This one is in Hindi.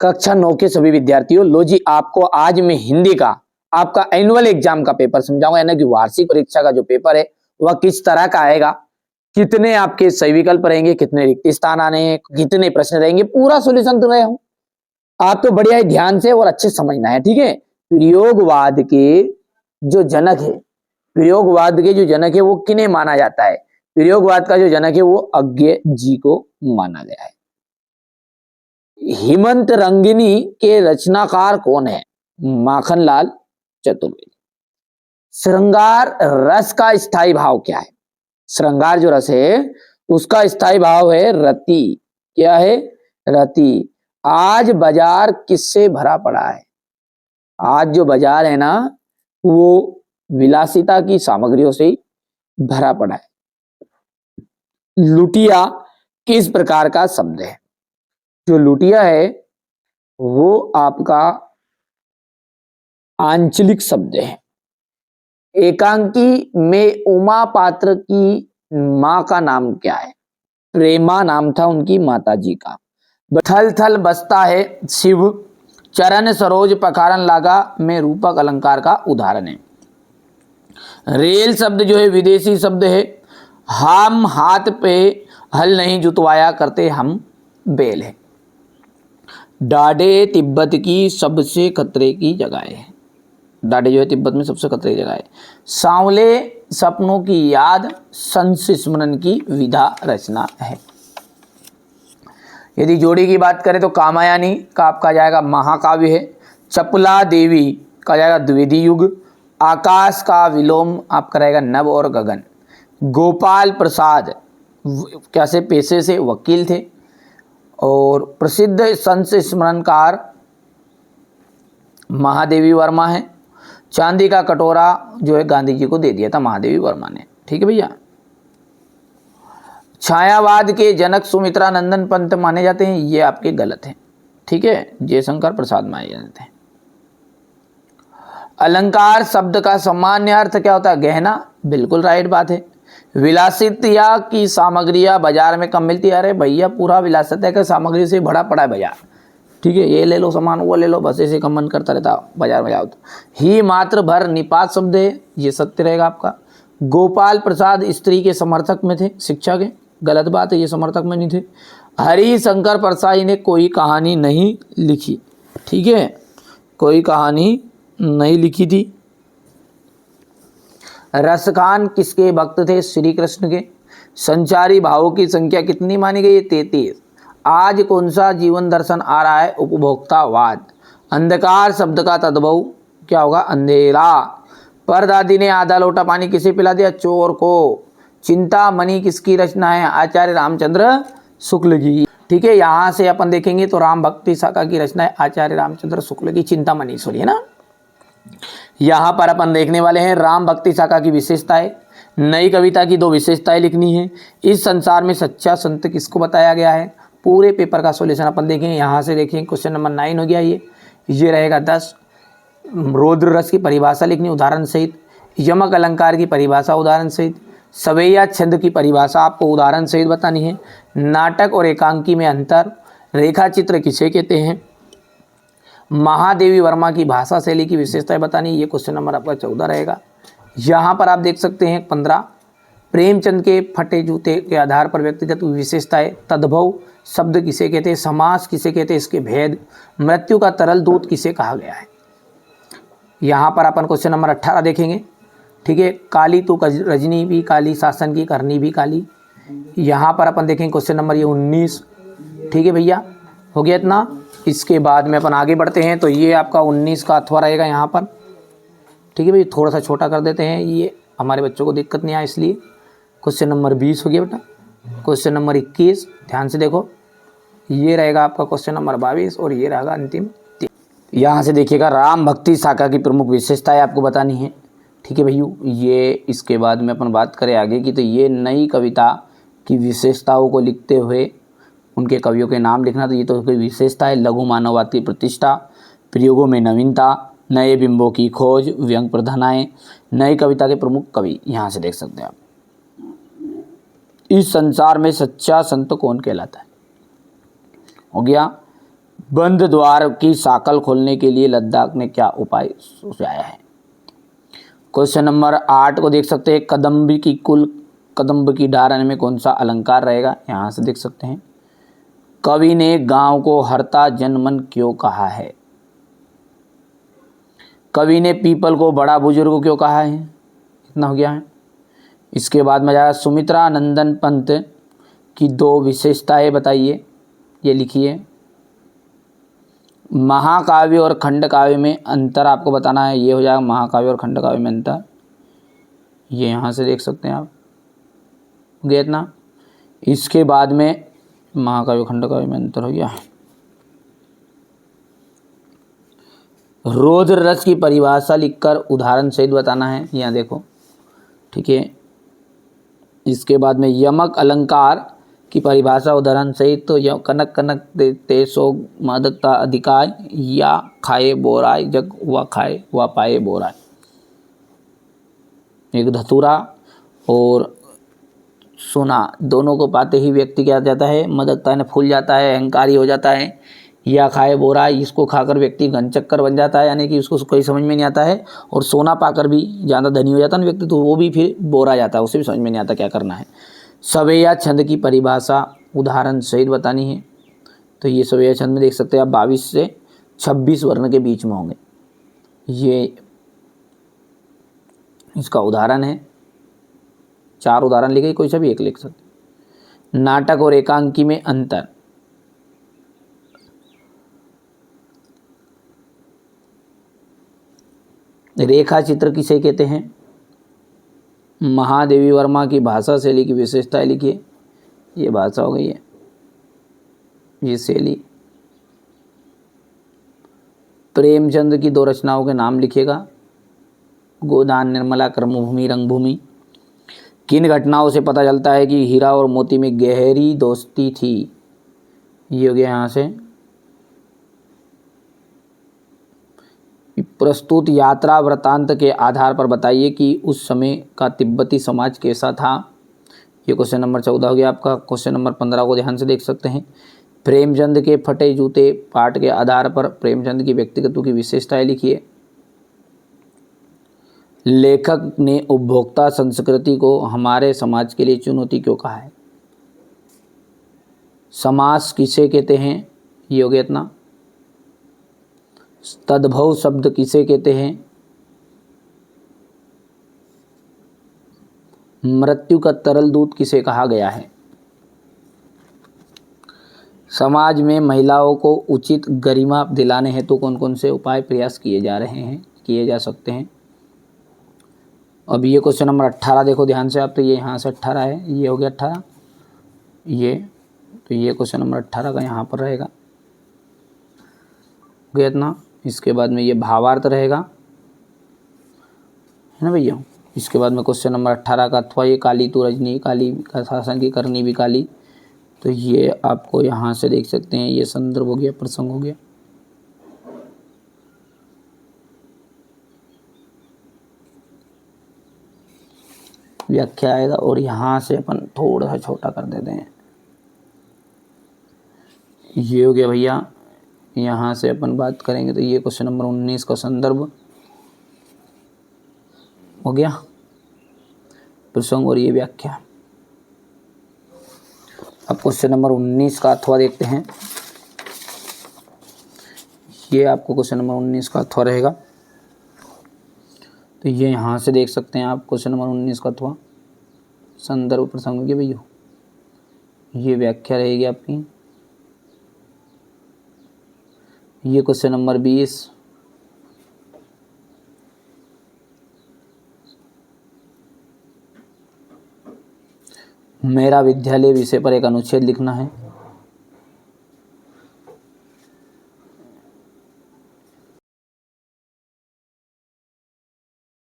कक्षा 9 के सभी विद्यार्थियों, लो जी आपको आज मैं हिंदी का आपका एनुअल एग्जाम का पेपर समझाऊंगा, यानी कि वार्षिक परीक्षा का जो पेपर है वह किस तरह का आएगा, कितने आपके सही विकल्प रहेंगे, कितने रिक्त स्थान आने हैं, कितने प्रश्न रहेंगे, पूरा सोल्यूशन तो रहे हूं। आप तो बढ़िया है, ध्यान से और अच्छे समझना है, ठीक है। प्रयोगवाद के जो जनक है, प्रयोगवाद के जो जनक है वो किन्हें माना जाता है? प्रयोगवाद का जो जनक है वो अज्ञे जी को माना गया है। हेमंत रंगिनी के रचनाकार कौन है? माखनलाल चतुर्वेदी। श्रृंगार रस का स्थायी भाव क्या है? श्रृंगार जो रस है उसका स्थायी भाव है रति। क्या है? रति। आज बाजार किससे भरा पड़ा है? आज जो बाजार है ना वो विलासिता की सामग्रियों से भरा पड़ा है। लुटिया किस प्रकार का शब्द है? जो लुटिया है वो आपका आंचलिक शब्द है। एकांकी में उमा पात्र की मां का नाम क्या है? प्रेमा नाम था उनकी माता जी का। थल थल बसता है शिव, चरण सरोज पखारन लागा में रूपक अलंकार का उदाहरण है। रेल शब्द जो है विदेशी शब्द है। हम हाथ पे हल नहीं जुतवाया करते हम बैल है। डाडे तिब्बत की सबसे खतरे की जगह है। डाडे जो है तिब्बत में सबसे खतरे की जगह है। सांवले सपनों की याद संस्मरण की विधा रचना है। यदि जोड़ी की बात करें तो कामायनी का आपका जाएगा महाकाव्य है। चपला देवी का जाएगा द्विवेदी युग। आकाश का विलोम आपका रहेगा नभ और गगन। गोपाल प्रसाद कैसे पेशे से वकील थे। और प्रसिद्ध संस्मरणकार महादेवी वर्मा है। चांदी का कटोरा जो है गांधी जी को दे दिया था महादेवी वर्मा ने, ठीक है भैया। छायावाद के जनक सुमित्रा नंदन पंत माने जाते हैं, ये आपके गलत हैं, ठीक है। जयशंकर प्रसाद माने जाते हैं। अलंकार शब्द का सामान्य अर्थ क्या होता है? गहना, बिल्कुल राइट बात है। विलासिता की सामग्रियां बाजार में कम मिलती है। अरे भैया पूरा विलासिता की सामग्री से भरा पड़ा है बाजार, ठीक है। ये ले लो सामान, वो ले लो, बस ऐसे कम मन करता रहता बाजार में जाओ तो। ही मात्र भर निपात शब्द है, ये सत्य रहेगा आपका। गोपाल प्रसाद स्त्री के समर्थक में थे, शिक्षा के, गलत बात है, ये समर्थक में नहीं थे। हरिशंकर परसाई ने कोई कहानी नहीं लिखी, ठीक है, कोई कहानी नहीं लिखी थी। रसखान किसके भक्त थे? श्री कृष्ण के। संचारी भावों की संख्या कितनी मानी गई है? 33। आज कौन सा जीवन दर्शन आ रहा है? उपभोक्तावाद। अंधकार शब्द का तद्भव क्या होगा? अंधेरा। परदादी ने आधा लोटा पानी किसे पिला दिया? चोर को। चिंतामणि किसकी रचना है? आचार्य रामचंद्र शुक्ल की, ठीक है। यहाँ से अपन देखेंगे तो राम भक्ति शाखा की रचना है आचार्य रामचंद्र शुक्ल की, चिंतामणि सॉरी है ना। यहाँ पर अपन देखने वाले हैं राम भक्ति शाखा की विशेषताएं। नई कविता की 2 विशेषताएं लिखनी है। इस संसार में सच्चा संत किसको बताया गया है? पूरे पेपर का सॉल्यूशन अपन देखेंगे। यहाँ से देखें क्वेश्चन नंबर 9 हो गया, ये रहेगा 10। रौद्र रस की परिभाषा लिखनी उदाहरण सहित। यमक अलंकार की परिभाषा उदाहरण सहित। सवैया छंद की परिभाषा आपको उदाहरण सहित बतानी है। नाटक और एकांकी में अंतर। रेखा चित्र किसे कहते हैं? महादेवी वर्मा की भाषा शैली की विशेषताएं बतानी, ये क्वेश्चन नंबर आपका 14 रहेगा। यहाँ पर आप देख सकते हैं 15। प्रेमचंद के फटे जूते के आधार पर व्यक्तिगत विशेषताएं। तद्भव शब्द किसे कहते हैं? समास किसे कहते हैं? इसके भेद। मृत्यु का तरल दूत किसे कहा गया है? यहाँ पर अपन क्वेश्चन नंबर 18 देखेंगे, ठीक है। काली तो रजनी भी काली, शासन की करनी भी काली। यहाँ पर अपन देखेंगे क्वेश्चन नंबर 19, ठीक है भैया, हो गया इतना। इसके बाद में अपन आगे बढ़ते हैं तो ये आपका 19 का अथवा रहेगा यहाँ पर, ठीक है भाई। थोड़ा सा छोटा कर देते हैं, ये हमारे बच्चों को दिक्कत नहीं आए इसलिए। क्वेश्चन नंबर 20 हो गया बेटा। क्वेश्चन नंबर 21 ध्यान से देखो, ये रहेगा आपका क्वेश्चन नंबर 22 और ये रहेगा अंतिम 3। यहाँ से देखिएगा राम भक्ति शाखा की प्रमुख विशेषताएं आपको बतानी है, ठीक है भैया। ये इसके बाद में अपन बात करें आगे की तो ये नई कविता की विशेषताओं को लिखते हुए उनके कवियों के नाम लिखना, तो ये तो कोई विशेषता है। लघु मानववाद की प्रतिष्ठा, प्रयोगों में नवीनता, नए बिंबों की खोज, व्यंग प्रधानाएं। नई कविता के प्रमुख कवि यहाँ से देख सकते हैं आप। इस संसार में सच्चा संत कौन कहलाता है? हो गया। बंद द्वार की साकल खोलने के लिए लद्दाख ने क्या उपाय सुझाया है। क्वेश्चन नंबर 8 को देख सकते हैं, कदम्ब की डारण में कौन सा अलंकार रहेगा, यहाँ से देख सकते हैं। कवि ने गांव को हरता जनमन क्यों कहा है। कवि ने पीपल को बड़ा बुजुर्ग क्यों कहा है। इतना हो गया है। इसके बाद में जाएगा सुमित्रा नंदन पंत की 2 विशेषताएं बताइए, ये लिखिए। महाकाव्य और खंड काव्य में अंतर आपको बताना है, ये हो जाएगा महाकाव्य और खंड काव्य में अंतर, ये यहाँ से देख सकते हैं आप, हो गया इतना। इसके बाद में महाकाव्य खंड काव्य में अंतर हो गया। रौद्र रस की परिभाषा लिखकर उदाहरण सहित बताना है, यहाँ देखो, ठीक है। इसके बाद में यमक अलंकार की परिभाषा उदाहरण सहित, तो यह कनक कनक ते सोग मादकता अधिकार, या खाए बोराय जग व खाए व पाए बोराय। एक धतूरा और सोना दोनों को पाते ही व्यक्ति क्या जाता है, मदकता ने फूल जाता है, अहंकारी हो जाता है। या खाए बोरा, इसको खाकर व्यक्ति घनचक्कर बन जाता है, यानी कि उसको कोई समझ में नहीं आता है। और सोना पाकर भी ज़्यादा धनी हो जाता है ना व्यक्ति, तो वो भी फिर बोरा जाता है, उसे भी समझ में नहीं आता क्या करना है। सवेया छंद की परिभाषा उदाहरण सहित बतानी है, तो ये सवेया छंद में देख सकते हैं आप 22 से 26 वर्ण के बीच में होंगे, ये इसका उदाहरण है। 4 उदाहरण लिखे, कोई सा भी एक लिख सकते। नाटक और एकांकी में अंतर, रेखा चित्र किसे कहते हैं। महादेवी वर्मा की भाषा शैली की विशेषताएं लिखिए, ये भाषा हो गई है, ये शैली। प्रेमचंद की 2 रचनाओं के नाम लिखिएगा, गोदान, निर्मला, कर्मभूमि, रंगभूमि। किन घटनाओं से पता चलता है कि हीरा और मोती में गहरी दोस्ती थी, ये हो गया यहाँ से। प्रस्तुत यात्रा वृत्तांत के आधार पर बताइए कि उस समय का तिब्बती समाज कैसा था, ये क्वेश्चन नंबर 14 हो गया आपका। क्वेश्चन नंबर 15 को ध्यान से देख सकते हैं। प्रेमचंद के फटे जूते पाठ के आधार पर प्रेमचंद की व्यक्तित्व की विशेषताएं लिखिए। लेखक ने उपभोक्ता संस्कृति को हमारे समाज के लिए चुनौती क्यों कहा है। समास किसे कहते हैं, ये हो गया इतना। तद्भव शब्द किसे कहते हैं। मृत्यु का तरल दूत किसे कहा गया है। समाज में महिलाओं को उचित गरिमा दिलाने हेतु कौन कौन से उपाय प्रयास किए जा सकते हैं। अब ये क्वेश्चन नंबर 18 देखो ध्यान से आप, तो ये यहाँ से 18 है, ये हो गया 18, ये तो ये क्वेश्चन नंबर 18 का यहाँ पर रहेगा, गया इतना। इसके बाद में ये भावार्थ रहेगा, है ना भैया। इसके बाद में क्वेश्चन नंबर 18 का अथवा ये काली तू रजनी, काली का शासन की करनी भी काली, तो ये आपको यहाँ से देख सकते हैं, ये संदर्भ हो गया, प्रसंग हो गया। व्याख्या आएगा और यहाँ से अपन थोड़ा सा छोटा कर देते हैं, ये हो गया भैया। यहाँ से अपन बात करेंगे तो ये क्वेश्चन नंबर 19 का संदर्भ हो गया, प्रसंग और ये व्याख्या। अब क्वेश्चन नंबर 19 का अथवा देखते हैं, ये आपको क्वेश्चन नंबर 19 का अथवा रहेगा, तो ये यहाँ से देख सकते हैं आप क्वेश्चन नंबर 19 का अथवा संदर्भ प्रसंग के भैया, ये व्याख्या रहेगी आपकी। ये क्वेश्चन नंबर 20, मेरा विद्यालय विषय पर एक अनुच्छेद लिखना है,